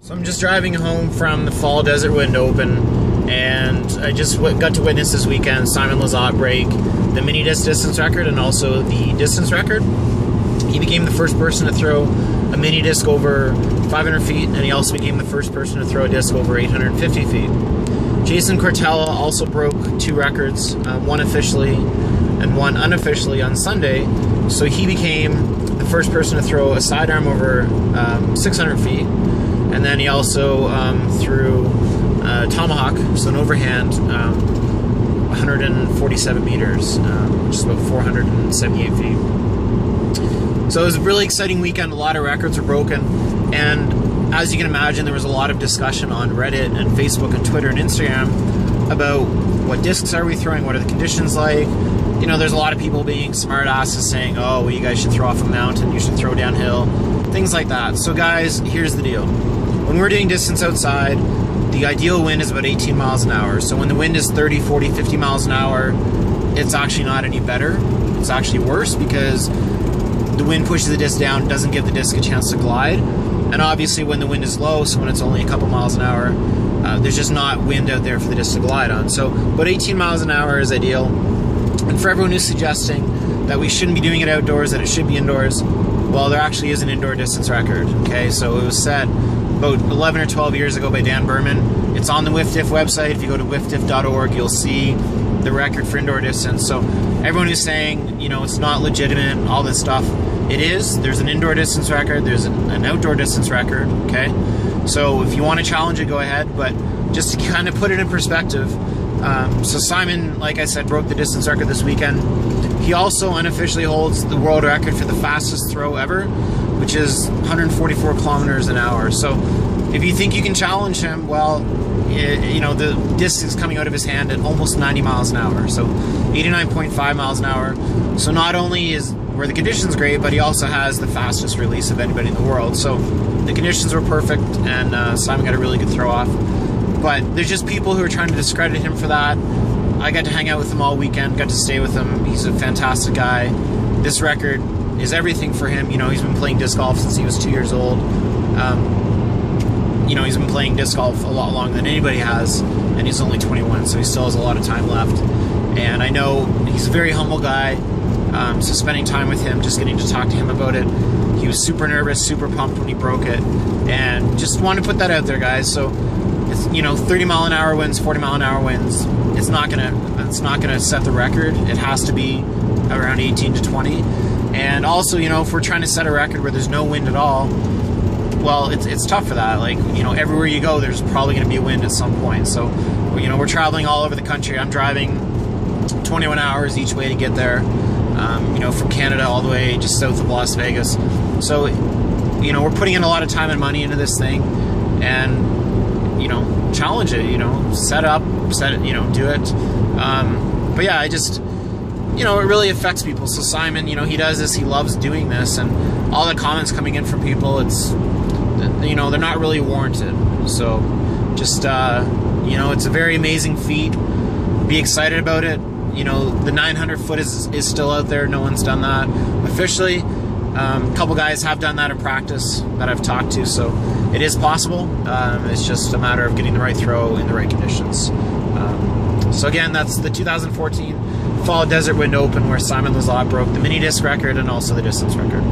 So I'm just driving home from the Fall Desert Wind Open, and I just got to witness this weekend Simon Lizotte break the mini disc distance record and also the distance record. He became the first person to throw a mini disc over 500 feet, and he also became the first person to throw a disc over 850 feet. Jason Cortella also broke two records, one officially and one unofficially on Sunday, so he became the first person to throw a sidearm over 600 feet. And then he also threw tomahawk, so an overhand, 147 meters, which is about 478 feet. So it was a really exciting weekend. A lot of records were broken, and as you can imagine, there was a lot of discussion on Reddit and Facebook and Twitter and Instagram about what discs are we throwing, what are the conditions like. You know, there's a lot of people being smart asses saying, oh, well, you guys should throw off a mountain, you should throw downhill, things like that. So guys, here's the deal. When we're doing distance outside, the ideal wind is about 18 miles an hour. So when the wind is 30, 40, 50 miles an hour, it's actually not any better. It's actually worse because the wind pushes the disc down, doesn't give the disc a chance to glide. And obviously when the wind is low, so when it's only a couple miles an hour, there's just not wind out there for the disc to glide on. So about 18 miles an hour is ideal. And for everyone who's suggesting that we shouldn't be doing it outdoors, that it should be indoors, well, there actually is an indoor distance record, okay? So it was set about 11 or 12 years ago by Dan Berman. It's on the WFDIF website. If you go to wfdif.org, you'll see the record for indoor distance. So everyone who's saying, you know, it's not legitimate, all this stuff, it is. There's an indoor distance record, there's an outdoor distance record, okay? So if you want to challenge it, go ahead, but just to kind of put it in perspective, so Simon, like I said, broke the distance record this weekend. He also unofficially holds the world record for the fastest throw ever, which is 144 kilometers an hour. So if you think you can challenge him, well, you know, the disc is coming out of his hand at almost 90 miles an hour, so 89.5 miles an hour. So not only were the conditions great, but he also has the fastest release of anybody in the world. So the conditions were perfect, and Simon got a really good throw off. But there's just people who are trying to discredit him for that. I got to hang out with him all weekend, got to stay with him. He's a fantastic guy. This record is everything for him. You know, he's been playing disc golf since he was 2 years old. You know, he's been playing disc golf a lot longer than anybody has, and he's only 21, so he still has a lot of time left. And I know he's a very humble guy, so spending time with him, just getting to talk to him about it, he was super nervous, super pumped when he broke it, and just wanted to put that out there, guys. So it's, you know, 30 mile an hour winds, 40 mile an hour winds, it's not gonna set the record. It has to be around 18 to 20. And also, you know, if we're trying to set a record where there's no wind at all, well, it's tough for that. Like, you know, everywhere you go, there's probably going to be a wind at some point. So, you know, we're traveling all over the country. I'm driving 21 hours each way to get there, you know, from Canada all the way just south of Las Vegas. So, you know, we're putting in a lot of time and money into this thing, and, you know, challenge it, you know, set it, you know, do it. But yeah, you know, it really affects people. So Simon, you know, he does this, he loves doing this, and all the comments coming in from people, it's, you know, they're not really warranted. So just, you know, it's a very amazing feat. Be excited about it. You know, the 900 foot is still out there. No one's done that officially. A couple guys have done that in practice that I've talked to, so it is possible. It's just a matter of getting the right throw in the right conditions. So again, that's the 2014 Fall Desert Wind Open, where Simon Lizotte broke the mini disc record and also the distance record.